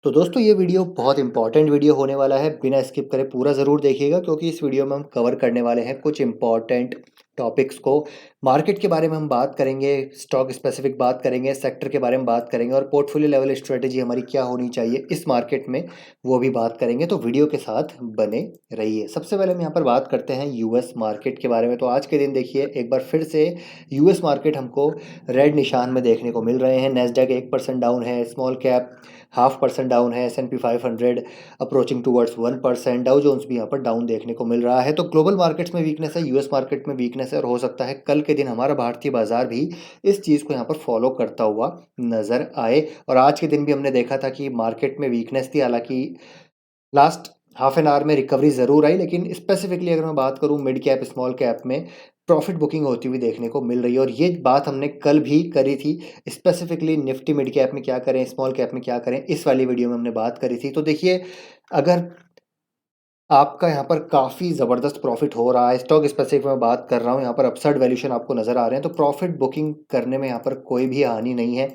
तो दोस्तों ये वीडियो बहुत इंपॉर्टेंट वीडियो होने वाला है, बिना स्किप करे पूरा ज़रूर देखिएगा क्योंकि इस वीडियो में हम कवर करने वाले हैं कुछ इंपॉर्टेंट टॉपिक्स को। मार्केट के बारे में हम बात करेंगे, स्टॉक स्पेसिफिक बात करेंगे, सेक्टर के बारे में बात करेंगे और पोर्टफोलियो लेवल स्ट्रेटेजी हमारी क्या होनी चाहिए इस मार्केट में, वो भी बात करेंगे। तो वीडियो के साथ बने रहिए। सबसे पहले हम यहाँ पर बात करते हैं यूएस मार्केट के बारे में। तो आज के दिन देखिए एक बार फिर से यूएस मार्केट हमको रेड निशान में देखने को मिल रहे हैं। नेस्डैक 1% डाउन है, स्मॉल कैप 0.5% डाउन है, S&P 500 approaching towards 1%, Dow Jones भी यहाँ पर डाउन देखने को मिल रहा है। तो ग्लोबल मार्केट्स में वीकनेस है, यूएस मार्केट में वीकनेस है और हो सकता है कल के दिन हमारा भारतीय बाजार भी इस चीज़ को यहाँ पर फॉलो करता हुआ नजर आए। और आज के दिन भी हमने देखा था कि मार्केट में वीकनेस थी, हालांकि लास्ट हाफ एन आवर में रिकवरी ज़रूर आई, लेकिन स्पेसिफिकली अगर मैं बात करूं मिड कैप स्मॉल कैप में प्रॉफिट बुकिंग होती हुई देखने को मिल रही है। और ये बात हमने कल भी करी थी, स्पेसिफिकली निफ्टी मिड कैप में क्या करें, स्मॉल कैप में क्या करें, इस वाली वीडियो में हमने बात करी थी। तो देखिए अगर आपका यहाँ पर काफ़ी ज़बरदस्त प्रॉफिट हो रहा है, स्टॉक स्पेसिफिक में बात कर रहा हूँ, यहाँ पर अपसाइड वैल्यूशन आपको नज़र आ रहे हैं, तो प्रॉफिट बुकिंग करने में यहाँ पर कोई भी हानि नहीं है।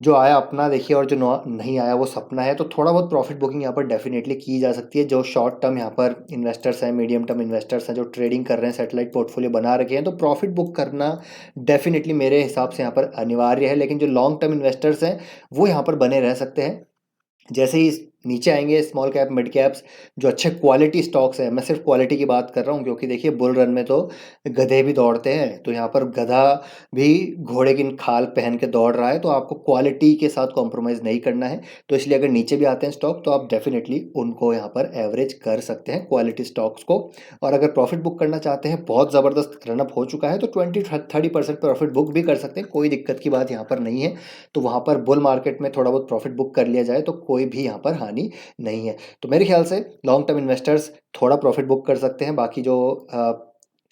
जो आया अपना देखिए और जो नहीं आया वो सपना है। तो थोड़ा बहुत प्रॉफिट बुकिंग यहाँ पर डेफिनेटली की जा सकती है। जो शॉर्ट टर्म यहाँ पर इन्वेस्टर्स हैं, मीडियम टर्म इन्वेस्टर्स हैं, जो ट्रेडिंग कर रहे हैं, सेटेलाइट पोर्टफोलियो बना रखे हैं, तो प्रॉफिट बुक करना डेफिनेटली मेरे हिसाब से यहाँ पर अनिवार्य है। लेकिन जो लॉन्ग टर्म इन्वेस्टर्स हैं वो यहाँ पर बने रह सकते हैं। जैसे ही नीचे आएंगे स्मॉल कैप मिड कैप्स, जो अच्छे क्वालिटी स्टॉक्स हैं, मैं सिर्फ क्वालिटी की बात कर रहा हूँ क्योंकि देखिए बुल रन में तो गधे भी दौड़ते हैं, तो यहाँ पर गधा भी घोड़े की खाल पहन के दौड़ रहा है, तो आपको क्वालिटी के साथ कॉम्प्रोमाइज़ नहीं करना है। तो इसलिए अगर नीचे भी आते हैं स्टॉक तो आप डेफिनेटली उनको यहाँ पर एवरेज कर सकते हैं क्वालिटी स्टॉक्स को। और अगर प्रॉफिट बुक करना चाहते हैं, बहुत ज़बरदस्त रनअप हो चुका है, तो 20-30% प्रॉफिट बुक भी कर सकते हैं, कोई दिक्कत की बात यहाँ पर नहीं है। तो वहाँ पर बुल मार्केट में थोड़ा बहुत प्रॉफिट बुक कर लिया जाए तो कोई भी यहाँ पर हानि नहीं है। तो मेरे ख्याल से लॉन्ग टर्म इन्वेस्टर्स थोड़ा प्रॉफिट बुक कर सकते हैं। बाकी जो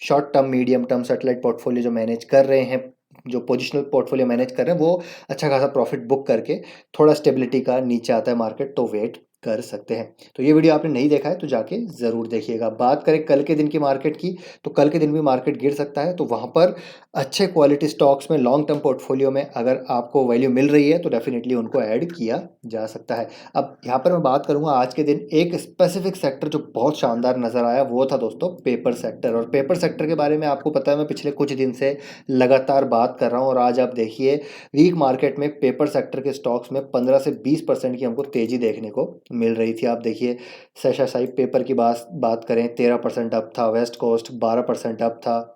short term medium term satellite portfolio जो मैनेज कर रहे हैं, जो पोजिशनल पोर्टफोलियो मैनेज कर रहे हैं, वो अच्छा खासा प्रॉफिट बुक करके थोड़ा स्टेबिलिटी का नीचे आता है मार्केट तो वेट कर सकते हैं। तो ये वीडियो आपने नहीं देखा है तो जाके ज़रूर देखिएगा। बात करें कल के दिन की मार्केट की, तो कल के दिन भी मार्केट गिर सकता है, तो वहाँ पर अच्छे क्वालिटी स्टॉक्स में लॉन्ग टर्म पोर्टफोलियो में अगर आपको वैल्यू मिल रही है तो डेफिनेटली उनको ऐड किया जा सकता है। अब यहाँ पर मैं बात करूँगा आज के दिन एक स्पेसिफिक सेक्टर जो बहुत शानदार नज़र आया, वो था दोस्तों पेपर सेक्टर। और पेपर सेक्टर के बारे में आपको पता है मैं पिछले कुछ दिन से लगातार बात कर रहा हूँ और आज आप देखिए वीक मार्केट में पेपर सेक्टर के स्टॉक्स में 15 से 20% की हमको तेज़ी देखने को मिल रही थी। आप देखिए शेषा साई पेपर की बात करें 13% अप था, वेस्ट कोस्ट 12% अप था,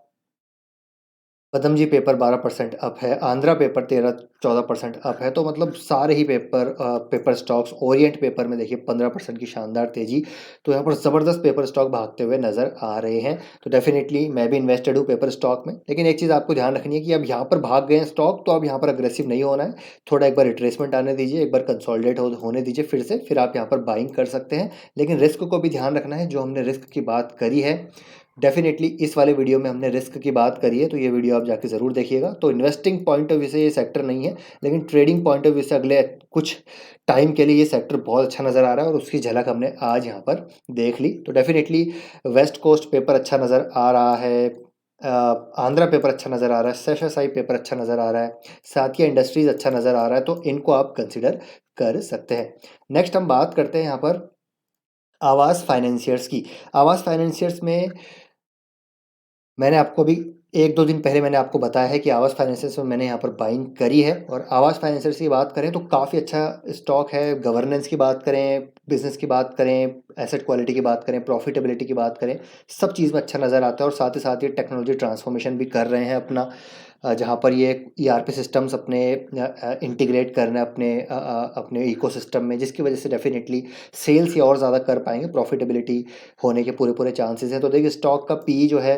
पदमजी पेपर 12% अप है, आंध्रा पेपर 13-14% अप है। तो मतलब सारे ही पेपर स्टॉक्स, ओरिएंट पेपर में देखिए 15% की शानदार तेज़ी। तो यहाँ पर ज़बरदस्त पेपर स्टॉक भागते हुए नज़र आ रहे हैं। तो डेफिनेटली मैं भी इन्वेस्टेड हूँ पेपर स्टॉक में, लेकिन एक चीज़ आपको ध्यान रखनी है कि अब यहाँ पर भाग गए हैं स्टॉक तो अब यहाँ पर अग्रेसिव नहीं होना है। थोड़ा एक बार रिट्रेसमेंट आने दीजिए, एक बार कंसोलिडेट होने दीजिए फिर आप यहाँ पर बाइंग कर सकते हैं। लेकिन रिस्क को भी ध्यान रखना है। जो हमने रिस्क की बात करी है, डेफिनेटली इस वाले वीडियो में हमने रिस्क की बात करी है, तो ये वीडियो आप जाके ज़रूर देखिएगा। तो इन्वेस्टिंग पॉइंट ऑफ व्यू से ये सेक्टर नहीं है, लेकिन ट्रेडिंग पॉइंट ऑफ व्यू से अगले कुछ टाइम के लिए ये सेक्टर बहुत अच्छा नज़र आ रहा है और उसकी झलक हमने आज यहाँ पर देख ली। तो डेफिनेटली वेस्ट कोस्ट पेपर अच्छा नज़र आ रहा है, आंध्रा पेपर अच्छा नज़र आ रहा है, शेषा साई पेपर अच्छा नज़र आ रहा है, साथिया इंडस्ट्रीज़ अच्छा नज़र आ रहा है, तो इनको आप कंसिडर कर सकते हैं। नेक्स्ट हम बात करते हैं यहाँ पर आवास फाइनेंसियर्स की। आवास फाइनेंसियर्स में मैंने आपको अभी 1-2 दिन पहले मैंने आपको बताया है कि आवास फाइनेंसियर्स में मैंने यहाँ पर बाइंग करी है। और आवास फाइनेंसियर्स की बात करें तो काफ़ी अच्छा स्टॉक है। गवर्नेंस की बात करें, बिजनेस की बात करें, एसेट क्वालिटी की बात करें, प्रॉफिटेबिलिटी की बात करें, सब चीज़ में अच्छा नज़र आता है। और साथ ही टेक्नोलॉजी ट्रांसफॉर्मेशन भी कर रहे हैं अपना, जहाँ पर ये ईआरपी सिस्टम्स अपने इंटीग्रेट कर रहे हैं अपने इकोसिस्टम में, जिसकी वजह से डेफिनेटली सेल्स ही और ज़्यादा कर पाएंगे, प्रॉफिटेबिलिटी होने के पूरे पूरे चांसेस हैं। तो देखिए स्टॉक का पी जो है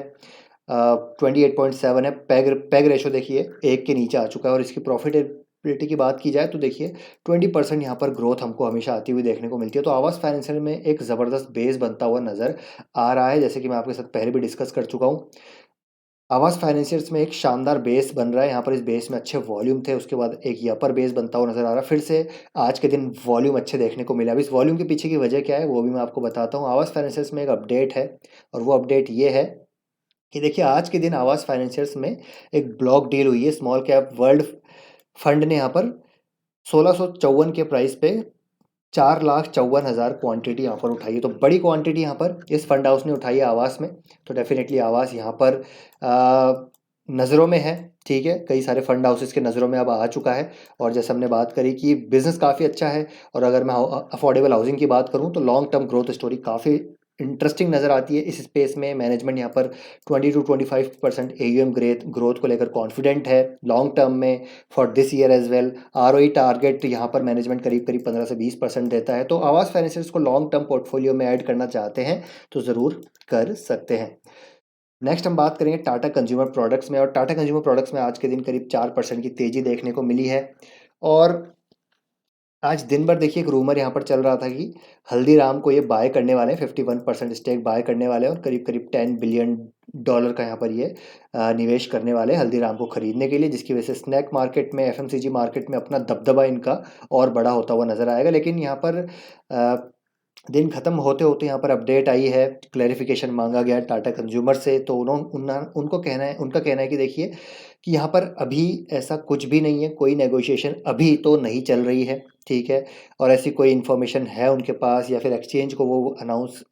28.7 है, पैग रेशो देखिए 1 के नीचे आ चुका है। और इसकी प्रॉफिटेबिलिटी की बात की जाए तो देखिए 20% यहाँ पर ग्रोथ हमको हमेशा आती हुई देखने को मिलती है। तो आवास फाइनेंशियल में एक ज़बरदस्त बेस बनता हुआ नज़र आ रहा है, जैसे कि मैं आपके साथ पहले भी डिस्कस कर चुका हूँ। आवास फाइनेंसियर्स में एक शानदार बेस बन रहा है, यहाँ पर इस बेस में अच्छे वॉल्यूम थे, उसके बाद एक अपर बेस बनता हुआ नज़र आ रहा है। फिर से आज के दिन वॉल्यूम अच्छे देखने को मिला। अब इस वॉल्यूम के पीछे की वजह क्या है वो भी मैं आपको बताता हूँ। आवास फाइनेंसियर्स में एक अपडेट है और वो अपडेट ये है कि देखिए आज के दिन आवास फाइनेंसियर्स में एक ब्लॉक डील हुई है। स्मॉल कैप वर्ल्ड फंड ने यहाँ पर 1654 के प्राइस पे 4,54,000 क्वांटिटी यहाँ पर उठाई है, तो बड़ी क्वांटिटी यहाँ पर इस फंड हाउस ने उठाई है आवास में। तो डेफिनेटली आवास यहाँ पर नज़रों में है, ठीक है, कई सारे फंड हाउसेस के नज़रों में अब आ चुका है। और जैसे हमने बात करी कि बिज़नेस काफ़ी अच्छा है, और अगर मैं अफोर्डेबल हाउसिंग की बात करूँ तो लॉन्ग टर्म ग्रोथ स्टोरी काफ़ी इंटरेस्टिंग नज़र आती है इस स्पेस में। मैनेजमेंट यहाँ पर 20 to 25% AUM ग्रोथ को लेकर कॉन्फिडेंट है लॉन्ग टर्म में for this year as well. ROE target यहाँ पर मैनेजमेंट करीब करीब 15 से 20% देता है। तो आवास फाइनेंसियर्स को लॉन्ग टर्म पोर्टफोलियो में ऐड करना चाहते हैं तो ज़रूर कर सकते हैं। नेक्स्ट हम बात करेंगे टाटा कंज्यूमर प्रोडक्ट्स में, और टाटा कंज्यूमर प्रोडक्ट्स में आज के दिन करीब 4% की तेज़ी देखने को मिली है। और आज दिन भर देखिए एक रूमर यहाँ पर चल रहा था कि हल्दीराम को ये बाय करने वाले हैं, 51% स्टेक बाय करने वाले हैं, और करीब करीब $10 बिलियन का यहाँ पर ये निवेश करने वाले हैं हल्दीराम को खरीदने के लिए, जिसकी वजह से स्नैक मार्केट में, FMCG मार्केट में अपना दबदबा इनका और बड़ा होता हुआ नज़र आएगा। लेकिन यहाँ पर दिन ख़त्म होते होते यहाँ पर अपडेट आई है, क्लैरिफिकेशन मांगा गया टाटा कंज्यूमर से। तो उनका कहना है कि देखिए कि यहाँ पर अभी ऐसा कुछ भी नहीं है, कोई नेगोशिएशन अभी तो नहीं चल रही है, ठीक है, और ऐसी कोई इन्फॉर्मेशन है उनके पास या फिर एक्सचेंज को वो अनाउंस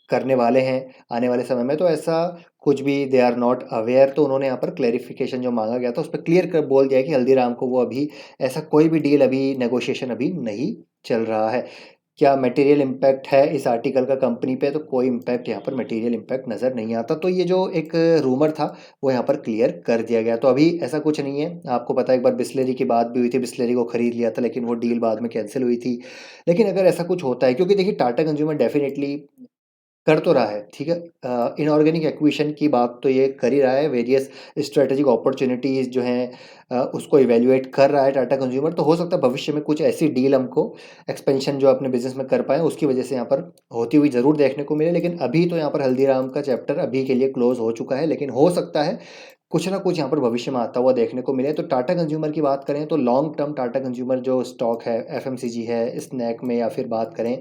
करने वाले हैं आने वाले समय में, तो ऐसा कुछ भी दे आर नॉट अवेयर। तो उन्होंने यहाँ पर क्लैरिफिकेशन जो मांगा गया था उस पर क्लियर कर बोल दिया कि हल्दीराम को वो अभी ऐसा कोई भी डील, अभी नेगोशिएशन अभी नहीं चल रहा है। क्या मटेरियल इम्पैक्ट है इस आर्टिकल का कंपनी पे? तो कोई इम्पैक्ट यहाँ पर मटेरियल इम्पैक्ट नज़र नहीं आता। तो ये जो एक रूमर था वो यहाँ पर क्लियर कर दिया गया। तो अभी ऐसा कुछ नहीं है। आपको पता है एक बार बिस्लेरी की बात भी हुई थी, बिस्लेरी को खरीद लिया था लेकिन वो डील बाद में कैंसिल हुई थी। लेकिन अगर ऐसा कुछ होता है, क्योंकि देखिए टाटा कंज्यूमर डेफिनेटली कर तो रहा है, ठीक है, इनऑर्गेनिक एक्विजिशन की बात तो ये कर ही रहा है, वेरियस स्ट्रेटेजिक अपॉर्चुनिटीज़ जो हैं उसको इवैल्यूएट कर रहा है टाटा कंज्यूमर। तो हो सकता है भविष्य में कुछ ऐसी डील हमको एक्सपेंशन जो अपने बिजनेस में कर पाएँ उसकी वजह से यहाँ पर होती हुई ज़रूर देखने को मिले। लेकिन अभी तो यहाँ पर हल्दीराम का चैप्टर अभी के लिए क्लोज हो चुका है, लेकिन हो सकता है कुछ ना कुछ यहाँ पर भविष्य में आता हुआ देखने को मिले। तो टाटा कंज्यूमर की बात करें तो लॉन्ग टर्म टाटा कंज्यूमर जो स्टॉक है, FMCG है, स्नैक में, या फिर बात करें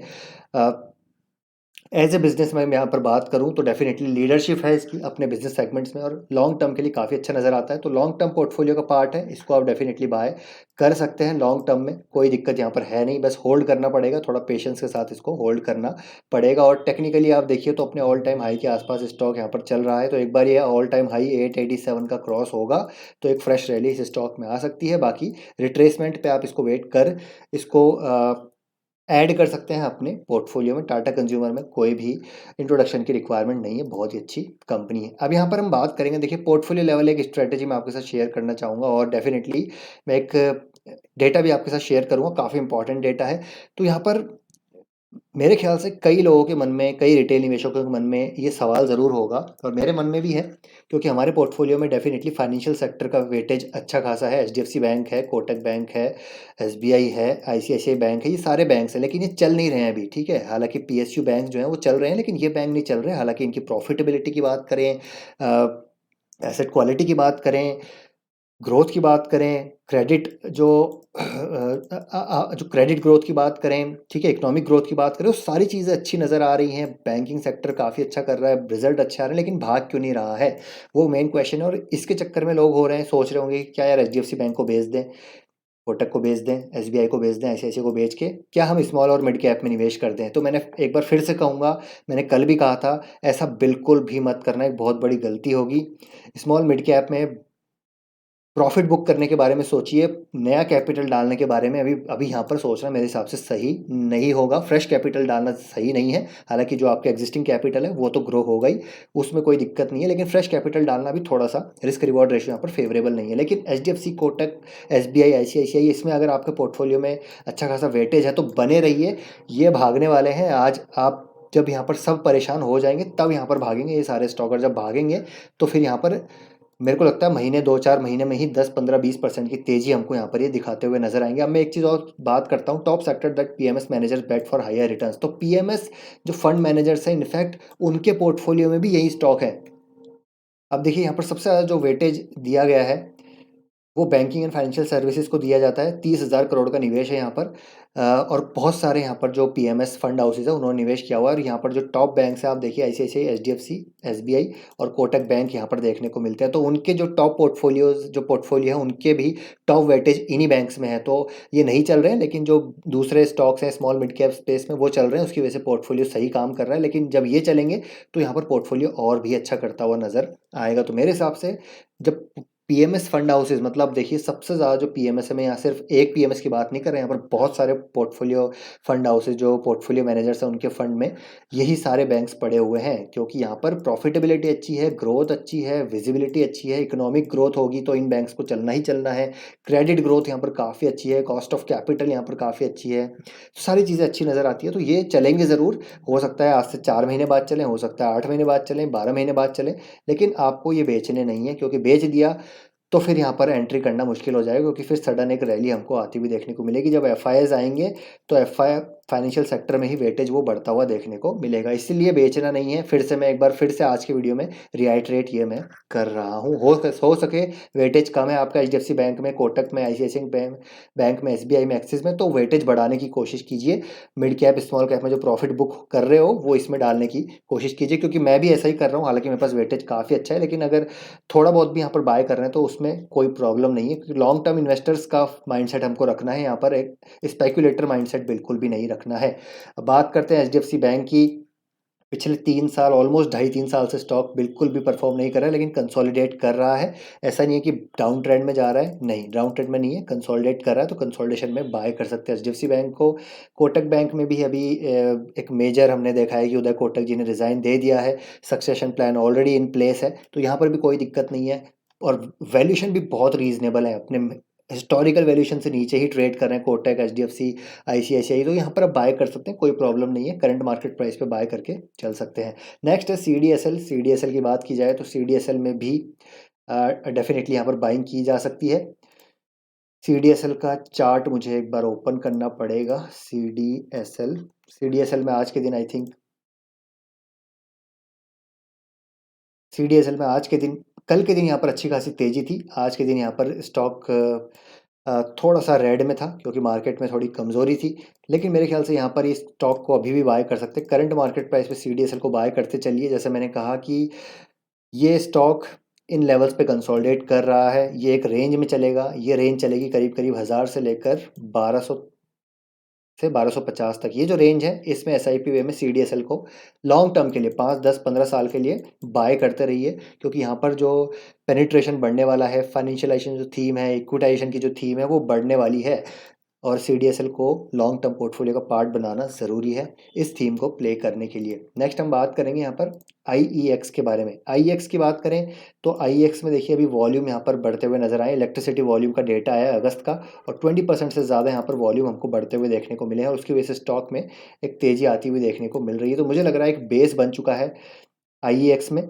एज ए बिजनेस में मैं यहाँ पर बात करूँ तो डेफिनेटली लीडरशिप है इसकी अपने बिजनेस सेगमेंट्स में, और लॉन्ग टर्म के लिए काफ़ी अच्छा नज़र आता है। तो लॉन्ग टर्म पोर्टफोलियो का पार्ट है, इसको आप डेफिनेटली बाय कर सकते हैं लॉन्ग टर्म में, कोई दिक्कत यहाँ पर है नहीं। बस होल्ड करना पड़ेगा, थोड़ा पेशेंस के साथ इसको होल्ड करना पड़ेगा। और टेक्निकली आप देखिए तो अपने ऑल टाइम हाई के आसपास स्टॉक यहाँ पर चल रहा है। तो एक बार ये ऑल टाइम हाई 887 का क्रॉस होगा तो एक फ्रेश रैली इस स्टॉक में आ सकती है। बाकी रिट्रेसमेंट पे आप इसको वेट कर इसको ऐड कर सकते हैं अपने पोर्टफोलियो में। टाटा कंज्यूमर में कोई भी इंट्रोडक्शन की रिक्वायरमेंट नहीं है, बहुत ही अच्छी कंपनी है। अब यहाँ पर हम बात करेंगे, देखिए पोर्टफोलियो लेवल एक स्ट्रेटेजी मैं आपके साथ शेयर करना चाहूँगा, और डेफिनेटली मैं एक डेटा भी आपके साथ शेयर करूँगा, काफ़ी इंपॉर्टेंट डेटा है। तो यहाँ पर मेरे ख्याल से कई लोगों के मन में, कई रिटेल निवेशकों के मन में ये सवाल ज़रूर होगा, और मेरे मन में भी है, क्योंकि हमारे पोर्टफोलियो में डेफिनेटली फाइनेंशियल सेक्टर का वेटेज अच्छा खासा है। HDFC बैंक है, कोटक बैंक है, SBI है, ICICI बैंक है, ये सारे बैंक्स हैं, लेकिन ये चल नहीं रहे हैं अभी, ठीक है। हालांकि PSU बैंक जो है वो चल रहे हैं, लेकिन ये बैंक नहीं चल रहे। हालांकि इनकी प्रॉफिटेबिलिटी की बात करें, एसेट क्वालिटी की बात करें, ग्रोथ की बात करें, क्रेडिट जो क्रेडिट ग्रोथ की बात करें, ठीक है, इकोनॉमिक ग्रोथ की बात करें, वो सारी चीज़ें अच्छी नज़र आ रही हैं। बैंकिंग सेक्टर काफ़ी अच्छा कर रहा है, रिजल्ट अच्छे आ रहे हैं, लेकिन भाग क्यों नहीं रहा है, वो मेन क्वेश्चन है। और इसके चक्कर में लोग हो रहे हैं, सोच रहे होंगे कि क्या यार HDFC बैंक को बेच दें, कोटक को बेच दें, SBI को बेच दें, ICICI को बेच के क्या हम स्मॉल और मिड कैप में निवेश कर दें। तो मैंने एक बार फिर से कहूँगा, मैंने कल भी कहा था, ऐसा बिल्कुल भी मत करना, एक बहुत बड़ी गलती होगी। स्मॉल मिड कैप में प्रॉफिट बुक करने के बारे में सोचिए, नया कैपिटल डालने के बारे में अभी अभी यहाँ पर सोचना मेरे हिसाब से सही नहीं होगा। फ्रेश कैपिटल डालना सही नहीं है। हालांकि जो आपके एग्जिस्टिंग कैपिटल है वो तो ग्रो होगा ही, उसमें कोई दिक्कत नहीं है, लेकिन फ्रेश कैपिटल डालना भी थोड़ा सा रिस्क रिवॉर्ड रेशियो यहाँ पर फेवरेबल नहीं है। लेकिन HDFC, कोटक, SBI, ICICI, इसमें अगर आपके पोर्टफोलियो में अच्छा खासा वेटेज है तो बने रहिए। ये भागने वाले हैं। आज आप जब यहाँ पर सब परेशान हो जाएंगे तब यहाँ पर भागेंगे ये सारे स्टॉकर। जब भागेंगे तो फिर यहाँ पर मेरे को लगता है महीने, 2-4 महीने में ही 10-15-20% की तेज़ी हमको यहाँ पर ये दिखाते हुए नजर आएंगे। अब मैं एक चीज़ और बात करता हूँ, top sector that PMS managers bet for higher returns. तो PMS जो फंड मैनेजर्स हैं, इनफैक्ट उनके पोर्टफोलियो में भी यही स्टॉक है। अब देखिए यहाँ पर सबसे ज़्यादा जो वेटेज दिया गया है वो बैंकिंग एंड फाइनेंशियल सर्विसेज को दिया जाता है। 30,000 करोड़ का निवेश है यहाँ पर। और बहुत सारे यहाँ पर जो पीएमएस फंड हाउसेज है उन्होंने निवेश किया हुआ है। और यहाँ पर जो टॉप बैंक्स है आप देखिए, आईसीआईसीआई, एचडीएफसी, एसबीआई और कोटक बैंक यहाँ पर देखने को मिलते हैं। तो उनके जो टॉप पोर्टफोलियोज जो पोर्टफोलियो है उनके भी टॉप वेटेज इन्हीं बैंक्स में है। तो ये नहीं चल रहे हैं, लेकिन जो दूसरे स्टॉक्स हैं स्मॉल मिड कैप स्पेस में वो चल रहे हैं, उसकी वजह से पोर्टफोलियो सही काम कर रहा है। लेकिन जब ये चलेंगे तो यहाँ पर पोर्टफोलियो और भी अच्छा करता हुआ नजर आएगा। तो मेरे हिसाब से जब पीएमएस फंड हाउसेज, मतलब देखिए सबसे ज़्यादा जो पीएमएस है, मैं यहाँ सिर्फ एक पीएमएस की बात नहीं कर रहा, यहाँ पर बहुत सारे पोर्टफोलियो फंड हाउसेज जो पोर्टफोलियो मैनेजर्स हैं उनके फंड में यही सारे बैंक्स पड़े हुए हैं। क्योंकि यहाँ पर प्रॉफिटेबिलिटी अच्छी है, ग्रोथ अच्छी है, विजिबिलिटी अच्छी है, इकोनॉमिक ग्रोथ होगी तो इन बैंक्स को चलना ही चलना है। क्रेडिट ग्रोथ यहाँ पर काफ़ी अच्छी है, कॉस्ट ऑफ कैपिटल यहाँ पर काफ़ी अच्छी है, तो सारी चीज़ें अच्छी नज़र आती है। तो ये चलेंगे ज़रूर। हो सकता है आज से 4 महीने बाद चलें, हो सकता है 8 महीने बाद चलें, 12 महीने बाद चलें, लेकिन आपको ये बेचने नहीं है। क्योंकि बेच दिया तो फिर यहाँ पर एंट्री करना मुश्किल हो जाएगा, क्योंकि फिर सडन एक रैली हमको आती हुई देखने को मिलेगी। जब एफआईआईज आएंगे तो एफआई फाइनेंशियल सेक्टर में ही वेटेज वो बढ़ता हुआ देखने को मिलेगा। इसीलिए बेचना नहीं है। फिर से मैं एक बार फिर से आज के वीडियो में रिआइटरेट ये मैं कर रहा हूँ। हो सके वेटेज कम है आपका एचडीएफसी बैंक में, कोटक में, आईसीआईसीआई बैंक में, एसबीआई में, एक्सिस में, तो वेटेज बढ़ाने की कोशिश कीजिए। मिड कैप स्मॉल कैप में जो प्रॉफिट बुक कर रहे हो वो इसमें डालने की कोशिश कीजिए। क्योंकि मैं भी ऐसा ही कर रहा हूँ, हालांकि मेरे पास वेटेज काफ़ी अच्छा है, लेकिन अगर थोड़ा बहुत भी यहाँ पर बाय कर रहे हैं तो उसमें कोई प्रॉब्लम नहीं है। क्योंकि लॉन्ग टर्म इन्वेस्टर्स का माइंडसेट हमको रखना है, यहाँ पर एक स्पेक्युलेटर माइंडसेट बिल्कुल भी नहीं रखना है। अब बात करते हैं एचडीएफसी बैंक की। पिछले 3 साल, ऑलमोस्ट 2.5-3 साल से स्टॉक बिल्कुल भी परफॉर्म नहीं कर रहा है, लेकिन कंसोलिडेट कर रहा है। ऐसा नहीं है कि डाउन ट्रेंड में जा रहा है, नहीं, डाउन ट्रेंड में नहीं है, कंसोलिडेट कर रहा है। तो कंसोलिडेशन में बाय कर सकते हैं एचडीएफसी बैंक को। कोटक बैंक में भी अभी एक मेजर हमने देखा है कि उदय कोटक जी ने रिज़ाइन दे दिया है, succession plan already in place है, तो यहाँ पर भी कोई दिक्कत नहीं है। और वैल्यूएशन भी बहुत रीजनेबल है, अपने हिस्टोरिकल वैल्यूएशन से नीचे ही ट्रेड कर रहे हैं कोटक, एचडीएफसी, आईसीआईसीआई। तो यहाँ पर आप बाय कर सकते हैं, कोई प्रॉब्लम नहीं है, करंट मार्केट प्राइस पे बाय करके चल सकते हैं। नेक्स्ट है सीडीएसएल। सीडीएसएल की बात की जाए तो सीडीएसएल में भी डेफिनेटली यहाँ पर बाइंग की जा सकती है। सीडीएसएल का चार्ट मुझे एक बार ओपन करना पड़ेगा। सीडीएसएल, सीडीएसएल में आज के दिन आई थिंक, सीडीएसएल में आज के दिन, कल के दिन यहाँ पर अच्छी खासी तेज़ी थी। आज के दिन यहाँ पर स्टॉक थोड़ा सा रेड में था, क्योंकि मार्केट में थोड़ी कमज़ोरी थी। लेकिन मेरे ख्याल से यहाँ पर इस स्टॉक को अभी भी बाय कर सकते हैं। करंट मार्केट प्राइस पे सीडीएसएल को बाय करते चलिए। जैसे मैंने कहा कि ये स्टॉक इन लेवल्स पे कंसोलिडेट कर रहा है, ये एक रेंज में चलेगा। ये रेंज चलेगी करीब करीब 1000 से लेकर 1200 से 1250 तक। ये जो रेंज है इसमें एसआईपी वे में सीडीएसएल को लॉन्ग टर्म के लिए 5, 10, 15 साल के लिए बाय करते रहिए। क्योंकि यहाँ पर जो पेनिट्रेशन बढ़ने वाला है, फाइनेंशियलाइजेशन जो थीम है, इक्विटाइजेशन की जो थीम है वो बढ़ने वाली है। और सीडीएसएल को लॉन्ग टर्म पोर्टफोलियो का पार्ट बनाना ज़रूरी है इस थीम को प्ले करने के लिए। नेक्स्ट हम बात करेंगे यहाँ पर आईईएक्स के बारे में। आईईएक्स की बात करें तो आईईएक्स में देखिए अभी वॉल्यूम यहाँ पर बढ़ते हुए नजर आए। इलेक्ट्रिसिटी वॉल्यूम का डेटा आया अगस्त का, और 20% से ज़्यादा यहाँ पर वॉल्यूम हमको बढ़ते हुए देखने को मिले हैं, और उसकी वजह से स्टॉक में एक तेज़ी आती हुई देखने को मिल रही है। तो मुझे लग रहा है एक बेस बन चुका है आईईएक्स में,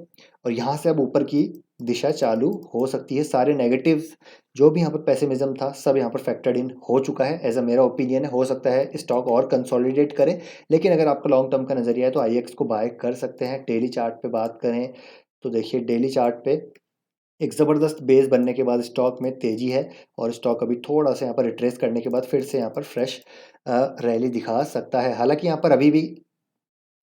और यहाँ से अब ऊपर की दिशा चालू हो सकती है। सारे नेगेटिव्स जो भी यहाँ पर पेसिमिज्म था सब यहाँ पर फैक्टर्ड इन हो चुका है, एज अ मेरा ओपिनियन है। हो सकता है स्टॉक और कंसोलिडेट करे, लेकिन अगर आपका लॉन्ग टर्म का नज़रिया है तो आईईएक्स को बाय कर सकते हैं। डेली चार्ट पे बात करें तो देखिए डेली चार्ट पे एक ज़बरदस्त बेस बनने के बाद स्टॉक में तेज़ी है, और स्टॉक अभी थोड़ा सा यहाँ पर रिट्रेस करने के बाद फिर से यहाँ पर फ्रेश रैली दिखा सकता है। हालांकि यहाँ पर अभी भी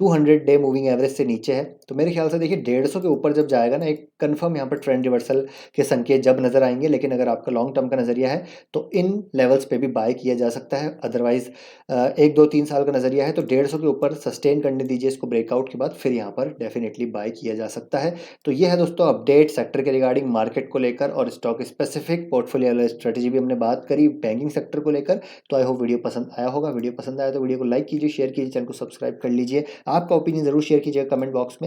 200 डे मूविंग एवरेज से नीचे है। तो मेरे ख्याल से देखिए 150 के ऊपर जब जाएगा ना, एक कंफर्म यहाँ पर ट्रेंड रिवर्सल के संकेत जब नज़र आएंगे। लेकिन अगर आपका लॉन्ग टर्म का नज़रिया है तो इन लेवल्स पे भी बाय किया जा सकता है। अदरवाइज 1, 2, 3 साल का नज़रिया है तो 150 के ऊपर सस्टेन करने दीजिए इसको ब्रेकआउट के बाद, फिर यहाँ पर डेफिनेटली बाय किया जा सकता है। तो ये है दोस्तों अपडेट सेक्टर के रिगार्डिंग, मार्केट को लेकर, और स्टॉक स्पेसिफिक पोर्टफोलियो स्ट्रेटेजी भी हमने बात करी बैंकिंग सेक्टर को लेकर। तो आई होप वीडियो पसंद आया होगा। वीडियो पसंद आया तो वीडियो को लाइक कीजिए, शेयर कीजिए, चैनल को सब्सक्राइब कर लीजिए। आपका ओपिनियन जरूर शेयर कीजिएगा कमेंट बॉक्स में।